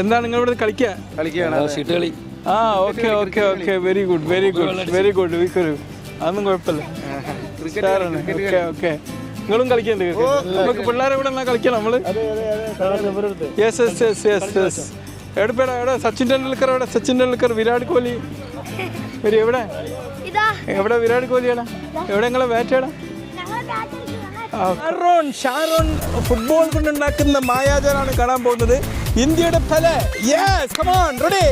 എന്താണ് നിങ്ങൾ ഇവിടെ കളിക്കുക? കളി. ആ okay okay okay very good very good very good. അതൊന്നും കുഴപ്പമില്ല. ഓക്കെ ഓക്കെ നിങ്ങളും കളിക്കുന്നുണ്ട്. നമുക്ക് പിള്ളേരെ കൂടെ എന്നാ കളിക്കണം നമ്മള്. Yes yes yes yes yes. എവിടെ എവിടെ സച്ചിൻ ടെണ്ടുൽക്കർ, എവിടെ സച്ചിൻ ടെണ്ടുൽക്കർ, വിരാട് കോഹ്ലി വരി. എവിടെ എവിടെ വിരാട് കോഹ്ലിയാടാ? എവിടെ നിങ്ങളെ ബാറ്റാടാ? ഷാരോൺ ഫുട്ബോൾ കൊണ്ടുണ്ടാക്കുന്ന മായാജാലാണ് കാണാൻ പോകുന്നത്. ഇന്ത്യയുടെ Pele. Yes come on ready.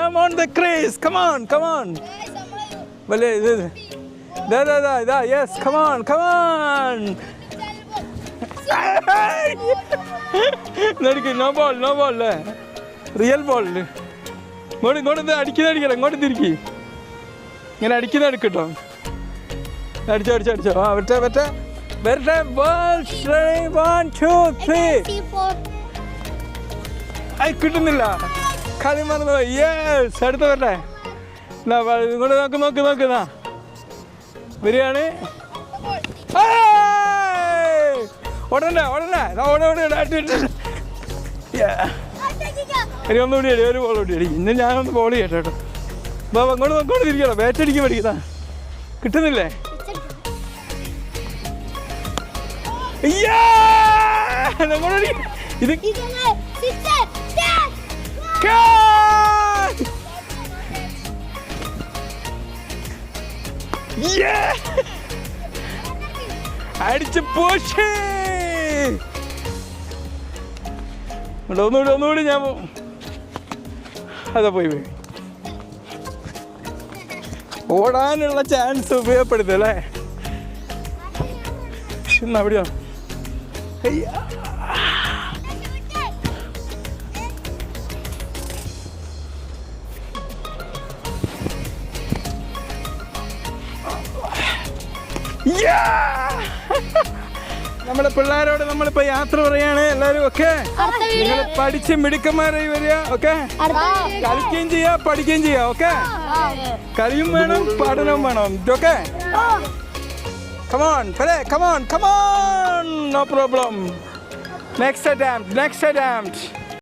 I'm on the craze. Come on. Vale, da. Yes, come on. No ball. Real ball. ഇങ്ങോട്ട് അടിക്കല. ഇങ്ങോട്ട് തിരിക്കി. ഇങ്ങനെ അടിക്കുന്ന എടുക്കട്ടോ. അടിച്ചോ. ആ വരട്ടെ. Ball. 1 2 3. കിട്ടുന്നില്ല. കളി മറന്നു. യെസ് അടുത്ത വരട്ടെ. ഇങ്ങോട്ട് നോക്ക്. വരികയാണ്. ഓടണ്ട. ഒന്നുകൂടി അടി, ഒരു ബോൾ കൂടി അടി. ഇന്ന് ഞാനൊന്ന് ബോൾ ചെയ്യട്ടെ കേട്ടോ. ബാബാ അങ്ങോട്ട് തിരിക്കണം. ബാറ്റ് അടിക്കാൻ പഠിക്കുന്ന കിട്ടുന്നില്ലേ? ഇത് അടിച്ച് പോഷേ. ഒന്നുകൂടി ഞാൻ അതാ പോയി ഓടാനുള്ള ചാൻസ് ഉപയോഗപ്പെടുത്തല്ലേ. അവിടെയോ നമ്മുടെ പിള്ളേരോട് നമ്മളിപ്പോ യാത്ര പറയാണ്. എല്ലാരും ഒക്കെ നിങ്ങൾ പഠിച്ച് മിടുക്കന്മാരായി വരിക. ഓക്കെ കളിക്കുകയും ചെയ്യാ പഠിക്കുകയും ചെയ്യാം. ഓക്കെ കളിയും വേണം പഠനവും വേണം. Okay come on no problem. Next attempt